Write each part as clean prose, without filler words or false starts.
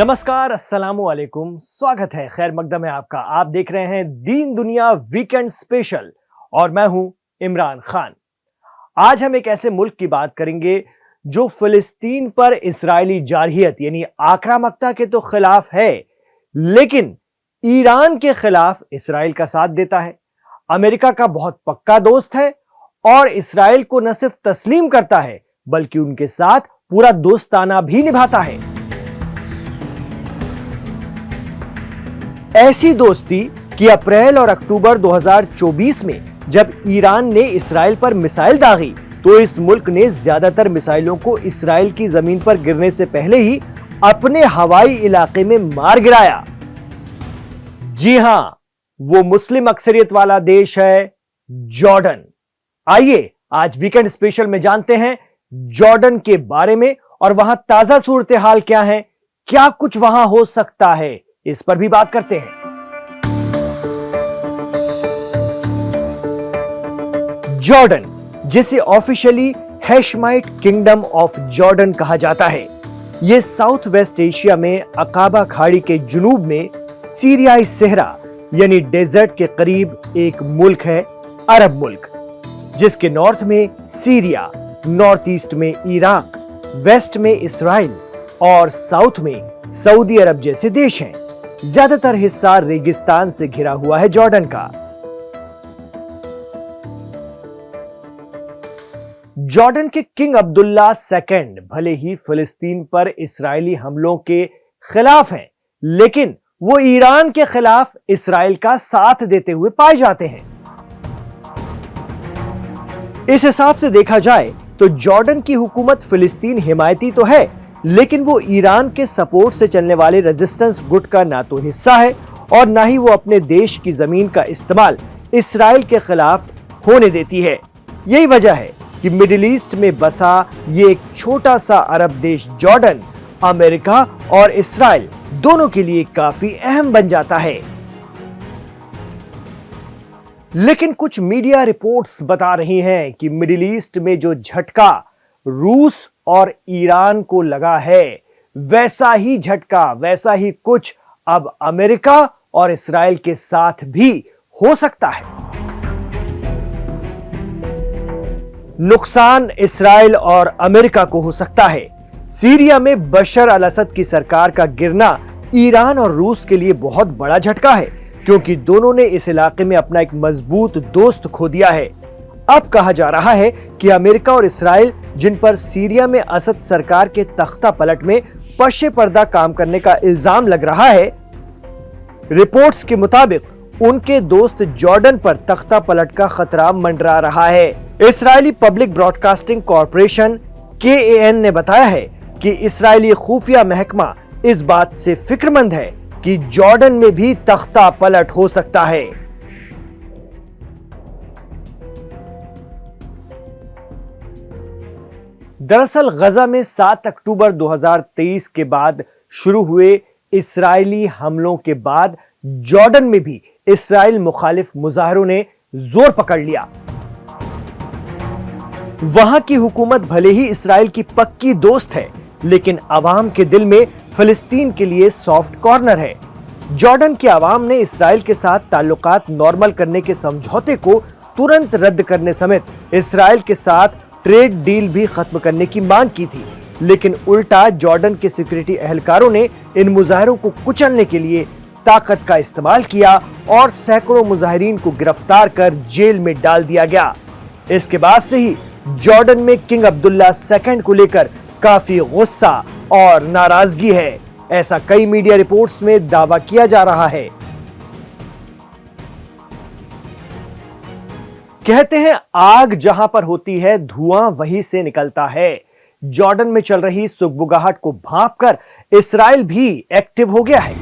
नमस्कार, अस्सलामु अलैकुम। स्वागत है, खैर मकदम है आपका। आप देख रहे हैं दीन दुनिया वीकेंड स्पेशल और मैं हूं इमरान खान। आज हम एक ऐसे मुल्क की बात करेंगे जो फिलिस्तीन पर इस्राएली जारहियत यानी आक्रामकता के तो खिलाफ है, लेकिन ईरान के खिलाफ इस्राएल का साथ देता है, अमेरिका का बहुत पक्का दोस्त है और इस्राएल को न सिर्फ तस्लीम करता है बल्कि उनके साथ पूरा दोस्ताना भी निभाता है। ऐसी दोस्ती कि अप्रैल और अक्टूबर 2024 में जब ईरान ने इस्राएल पर मिसाइल दागी तो इस मुल्क ने ज्यादातर मिसाइलों को इस्राएल की जमीन पर गिरने से पहले ही अपने हवाई इलाके में मार गिराया। जी हां, वो मुस्लिम अक्सरियत वाला देश है जॉर्डन। आइए आज वीकेंड स्पेशल में जानते हैं जॉर्डन के बारे में और वहां ताजा सूरत हाल क्या है, क्या कुछ वहां हो सकता है, इस पर भी बात करते हैं। जॉर्डन, जिसे ऑफिशियली हैशमाइट किंगडम ऑफ जॉर्डन कहा जाता है, यह साउथ वेस्ट एशिया में अकाबा खाड़ी के जुनूब में सीरियाई सहरा यानी डेजर्ट के करीब एक मुल्क है, अरब मुल्क, जिसके नॉर्थ में सीरिया, नॉर्थ ईस्ट में इराक, वेस्ट में इस्राइल और साउथ में सऊदी अरब जैसे देश हैं। ज्यादातर हिस्सा रेगिस्तान से घिरा हुआ है जॉर्डन का। जॉर्डन के किंग अब्दुल्ला II भले ही फिलिस्तीन पर इस्राएली हमलों के खिलाफ हैं, लेकिन वो ईरान के खिलाफ इस्राएल का साथ देते हुए पाए जाते हैं। इस हिसाब से देखा जाए तो जॉर्डन की हुकूमत फिलिस्तीन हिमायती तो है, लेकिन वो ईरान के सपोर्ट से चलने वाले रेजिस्टेंस गुट का ना तो हिस्सा है और ना ही वो अपने देश की जमीन का इस्तेमाल इस्राएल के खिलाफ होने देती है। यही वजह है कि मिडिल ईस्ट में बसा ये एक छोटा सा अरब देश जॉर्डन अमेरिका और इस्राएल दोनों के लिए काफी अहम बन जाता है। लेकिन कुछ मीडिया रिपोर्ट्स बता रही हैं कि मिडिल ईस्ट में जो झटका रूस और ईरान को लगा है, वैसा ही झटका, वैसा ही कुछ अब अमेरिका और इस्राएल के साथ भी हो सकता है। नुकसान इस्राएल और अमेरिका को हो सकता है। सीरिया में बशर अल असद की सरकार का गिरना ईरान और रूस के लिए बहुत बड़ा झटका है, क्योंकि दोनों ने इस इलाके में अपना एक मजबूत दोस्त खो दिया है। अब कहा जा रहा है कि अमेरिका और इस्राएल, जिन पर सीरिया में असद सरकार के तख्ता पलट में पशे पर्दा काम करने का इल्जाम लग रहा है, रिपोर्ट्स के मुताबिक उनके दोस्त जॉर्डन पर तख्ता पलट का खतरा मंडरा रहा है। इस्राएली पब्लिक ब्रॉडकास्टिंग कॉरपोरेशन KAN ने बताया है कि इस्राएली खुफिया महकमा इस बात से फिक्रमंद है कि जॉर्डन में भी तख्ता पलट हो सकता है। दरअसल गजा में 7 अक्टूबर 2023 के बाद शुरू हुए इस्राएली हमलों के बाद जॉर्डन में भी इस्राएल मुखालिफ मुजाहरों ने जोर पकड़ लिया। वहां की हुकूमत भले ही इस्राएल की पक्की दोस्त है, लेकिन अवाम के दिल में फिलिस्तीन के लिए सॉफ्ट कॉर्नर है। जॉर्डन की अवाम ने इस्राएल के साथ ताल्लुकात नॉर्मल करने के समझौते को तुरंत रद्द करने समेत इस्राएल के साथ ट्रेड डील भी खत्म करने की मांग की थी, लेकिन उल्टा जॉर्डन के सिक्योरिटी एहलकारों ने इन मुजाहिरों को कुचलने के लिए ताकत का इस्तेमाल किया और सैकड़ों मुजाहिरीन को गिरफ्तार कर जेल में डाल दिया गया। इसके बाद से ही जॉर्डन में किंग अब्दुल्ला II को लेकर काफी गुस्सा और नाराजगी है, ऐसा कई मीडिया रिपोर्ट्स में दावा किया जा रहा है। कहते हैं आग जहां पर होती है धुआं वहीं से निकलता है। जॉर्डन में चल रही सुगबुगाहट को भांपकर इस्राएल भी एक्टिव हो गया है।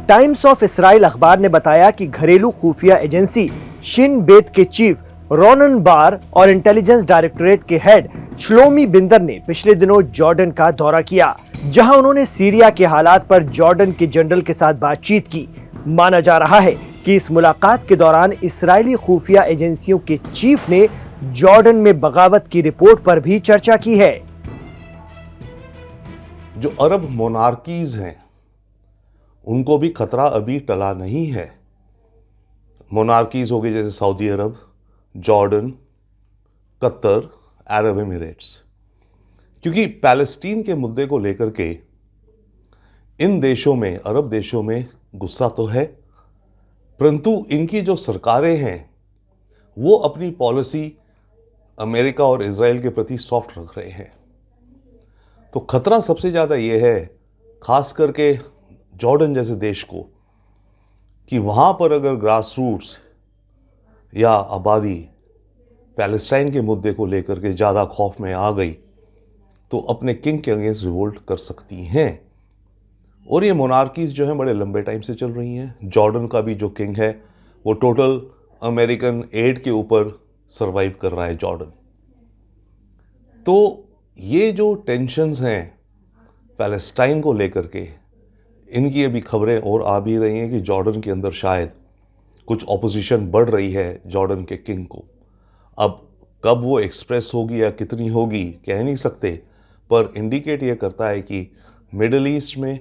टाइम्स ऑफ इस्राएल अखबार ने बताया कि घरेलू खुफिया एजेंसी शिन बेत के चीफ रोनन बार और इंटेलिजेंस डायरेक्टोरेट के हेड श्लोमी बिंदर ने पिछले दिनों जॉर्डन का दौरा किया, जहां उन्होंने सीरिया के हालात पर जॉर्डन के जनरल के साथ बातचीत की। माना जा रहा है कि इस मुलाकात के दौरान इस्राएली खुफिया एजेंसियों के चीफ ने जॉर्डन में बगावत की रिपोर्ट पर भी चर्चा की है। जो अरब मोनार्कीज हैं उनको भी खतरा अभी टला नहीं है। मोनार्कीज हो गई जैसे सऊदी अरब, जॉर्डन, कतर, अरब एमिरेट्स। क्योंकि पैलेस्टीन के मुद्दे को लेकर के इन देशों में, अरब देशों में गुस्सा तो है, परंतु इनकी जो सरकारें हैं वो अपनी पॉलिसी अमेरिका और इजराइल के प्रति सॉफ्ट रख रहे हैं। तो खतरा सबसे ज़्यादा ये है, खास करके जॉर्डन जैसे देश को, कि वहाँ पर अगर ग्रास रूट्स या आबादी पैलेस्टाइन के मुद्दे को लेकर के ज़्यादा खौफ में आ गई तो अपने किंग के अगेंस्ट रिवोल्ट कर सकती हैं। और ये मोनार्कीज जो हैं बड़े लंबे टाइम से चल रही हैं। जॉर्डन का भी जो किंग है वो टोटल अमेरिकन एड के ऊपर सरवाइव कर रहा है जॉर्डन। तो ये जो टेंशन्स हैं पैलेस्टाइन को लेकर के, इनकी अभी खबरें और आ भी रही हैं कि जॉर्डन के अंदर शायद कुछ ऑपोजिशन बढ़ रही है जॉर्डन के किंग को। अब कब वो एक्सप्रेस होगी या कितनी होगी कह नहीं सकते, पर इंडिकेट ये करता है कि मिडल ईस्ट में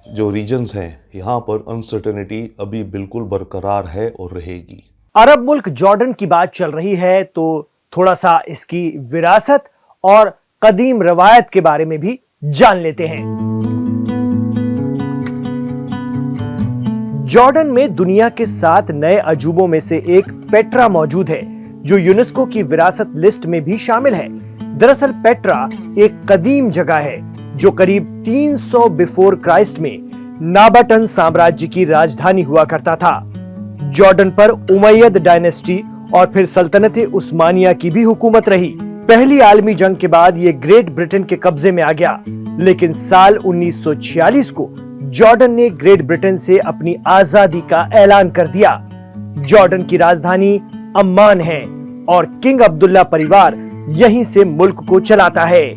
जो रीजन्स हैं यहाँ पर अनसर्टेनिटी अभी बिल्कुल बरकरार है और रहेगी। अरब मुल्क जॉर्डन की बात चल रही है तो थोड़ा सा इसकी विरासत और कदीम रवायत के बारे में भी जान लेते हैं। जॉर्डन में दुनिया के 7 नए अजूबों में से एक पेट्रा मौजूद है जो यूनेस्को की विरासत लिस्ट में भी शामिल है। दरअसल पेट्रा एक कदीम जगह है जो करीब 300 बिफोर क्राइस्ट में नाबाटन साम्राज्य की राजधानी हुआ करता था। जॉर्डन पर उमैयद डायनेस्टी और फिर सल्तनत उस्मानिया की भी हुकूमत रही। पहली आलमी जंग के बाद ये ग्रेट ब्रिटेन के कब्जे में आ गया, लेकिन साल 1946 को जॉर्डन ने ग्रेट ब्रिटेन से अपनी आजादी का ऐलान कर दिया। जॉर्डन की राजधानी अम्मान है और किंग अब्दुल्ला परिवार यहीं से मुल्क को चलाता है।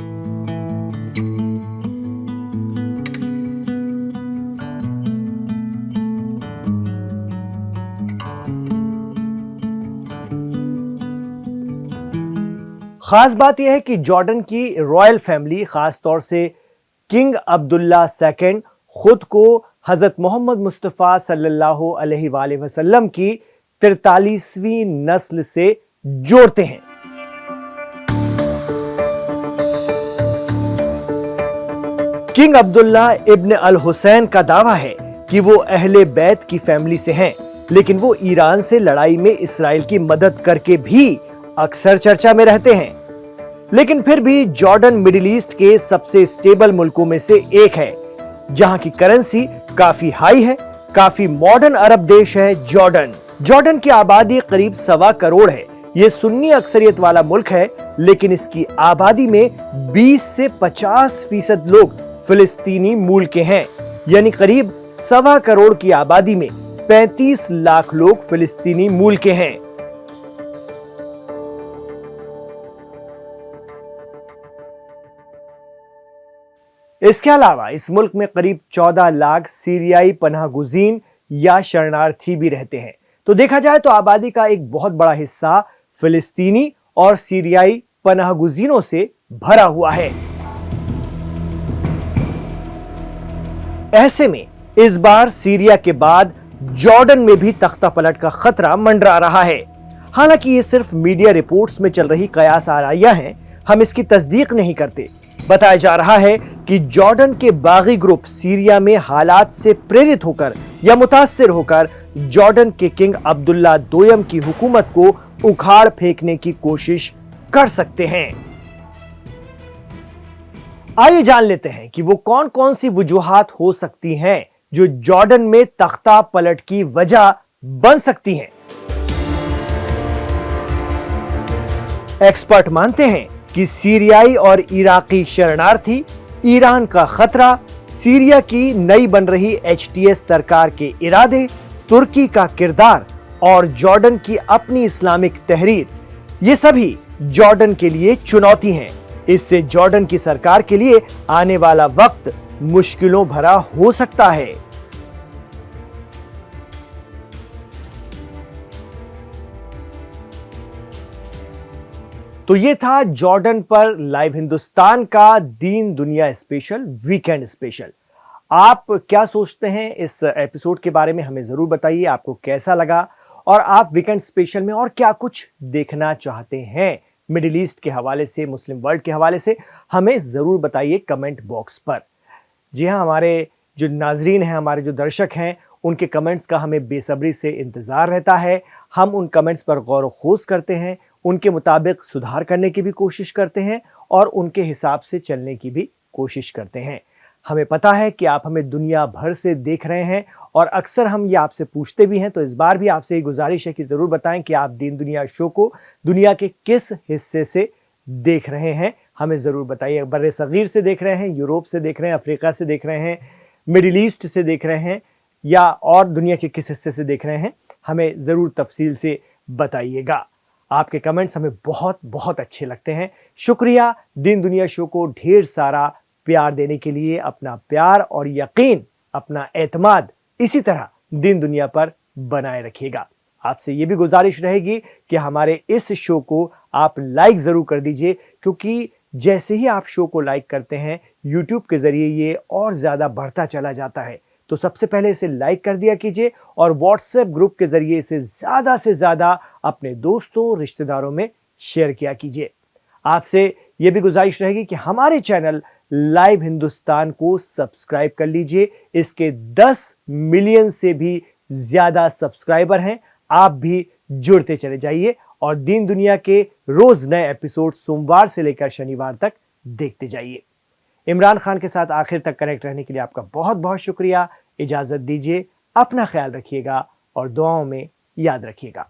खास बात यह है कि जॉर्डन की रॉयल फैमिली, खास तौर से किंग अब्दुल्ला सेकंड, खुद को हजरत मोहम्मद मुस्तफ़ा सल्लल्लाहु अलैहि वसल्लम की 43वीं नस्ल से जोड़ते हैं। किंग अब्दुल्ला इब्न अल हुसैन का दावा है कि वो अहले बैत की फैमिली से हैं, लेकिन वो ईरान से लड़ाई में इस्राइल की मदद करके भी अक्सर चर्चा में रहते हैं। लेकिन फिर भी जॉर्डन मिडिल ईस्ट के सबसे स्टेबल मुल्कों में से एक है, जहां की करेंसी काफी हाई है। काफी मॉडर्न अरब देश है जॉर्डन की आबादी करीब 1.25 करोड़ है। ये सुन्नी अक्सरियत वाला मुल्क है, लेकिन इसकी आबादी में 20 से 50% लोग फिलिस्तीनी मूल के हैं। यानी करीब 1.25 करोड़ की आबादी में 35 लाख लोग फिलिस्तीनी मूल के हैं। इसके अलावा इस मुल्क में करीब 14 लाख सीरियाई पनाहगुज़ीन या शरणार्थी भी रहते हैं। तो देखा जाए तो आबादी का एक बहुत बड़ा हिस्सा फिलिस्तीनी और सीरियाई पनाहगुज़ीनों से भरा हुआ है। ऐसे में इस बार सीरिया के बाद जॉर्डन में भी तख्ता पलट का खतरा मंडरा रहा है। हालांकि ये सिर्फ मीडिया रिपोर्ट्स में चल रही कयास आराइयां हैं, हम इसकी तस्दीक नहीं करते। बताया जा रहा है कि जॉर्डन के बागी ग्रुप सीरिया में हालात से प्रेरित होकर या मुतासिर होकर जॉर्डन के किंग अब्दुल्ला दोयम की हुकूमत को उखाड़ फेंकने की कोशिश कर सकते हैं। आइए जान लेते हैं कि वो कौन कौन सी वजूहात हो सकती हैं जो जॉर्डन में तख्ता पलट की वजह बन सकती हैं। एक्सपर्ट मानते हैं कि सीरियाई और इराकी शरणार्थी, ईरान का खतरा, सीरिया की नई बन रही एचटीएस सरकार के इरादे, तुर्की का किरदार और जॉर्डन की अपनी इस्लामिक तहरीर, ये सभी जॉर्डन के लिए चुनौती हैं। इससे जॉर्डन की सरकार के लिए आने वाला वक्त मुश्किलों भरा हो सकता है। तो ये था जॉर्डन पर लाइव हिंदुस्तान का दीन दुनिया स्पेशल, वीकेंड स्पेशल। आप क्या सोचते हैं इस एपिसोड के बारे में, हमें जरूर बताइए आपको कैसा लगा, और आप वीकेंड स्पेशल में और क्या कुछ देखना चाहते हैं मिडिल ईस्ट के हवाले से, मुस्लिम वर्ल्ड के हवाले से, हमें जरूर बताइए कमेंट बॉक्स पर। जी हाँ, हमारे जो नाजरीन हैं, हमारे जो दर्शक हैं, उनके कमेंट्स का हमें बेसब्री से इंतज़ार रहता है। हम उन कमेंट्स पर गौर व खोज करते हैं, उनके मुताबिक सुधार करने की भी कोशिश करते हैं और उनके हिसाब से चलने की भी कोशिश करते हैं। हमें पता है कि आप हमें दुनिया भर से देख रहे हैं और अक्सर हम ये आपसे पूछते भी हैं, तो इस बार भी आपसे ये गुजारिश है कि ज़रूर बताएं कि आप दीन दुनिया शो को दुनिया के किस हिस्से से देख रहे हैं। हमें ज़रूर बताइए, बर्रे सगीर से देख रहे हैं, यूरोप से देख रहे हैं, अफ्रीका से देख रहे हैं, मिडिल ईस्ट से देख रहे हैं, या और दुनिया के किस हिस्से से देख रहे हैं, हमें ज़रूर तफसील से बताइएगा। आपके कमेंट्स हमें बहुत बहुत अच्छे लगते हैं। शुक्रिया दीन दुनिया शो को ढेर सारा प्यार देने के लिए। अपना प्यार और यकीन, अपना एतमाद इसी तरह दीन दुनिया पर बनाए रखिएगा। आपसे ये भी गुजारिश रहेगी कि हमारे इस शो को आप लाइक ज़रूर कर दीजिए, क्योंकि जैसे ही आप शो को लाइक करते हैं यूट्यूब के ज़रिए ये और ज़्यादा बढ़ता चला जाता है। तो सबसे पहले इसे लाइक कर दिया कीजिए और व्हाट्सएप ग्रुप के ज़रिए इसे ज़्यादा से ज़्यादा अपने दोस्तों, रिश्तेदारों में शेयर किया कीजिए। आपसे ये भी गुजारिश रहेगी कि हमारे चैनल लाइव हिंदुस्तान को सब्सक्राइब कर लीजिए। इसके 10 मिलियन से भी ज़्यादा सब्सक्राइबर हैं। आप भी जुड़ते चले जाइए और दीन दुनिया के रोज नए एपिसोड सोमवार से लेकर शनिवार तक देखते जाइए। इमरान खान के साथ आखिर तक कनेक्ट रहने के लिए आपका बहुत बहुत शुक्रिया। इजाजत दीजिए, अपना ख्याल रखिएगा और दुआओं में याद रखिएगा।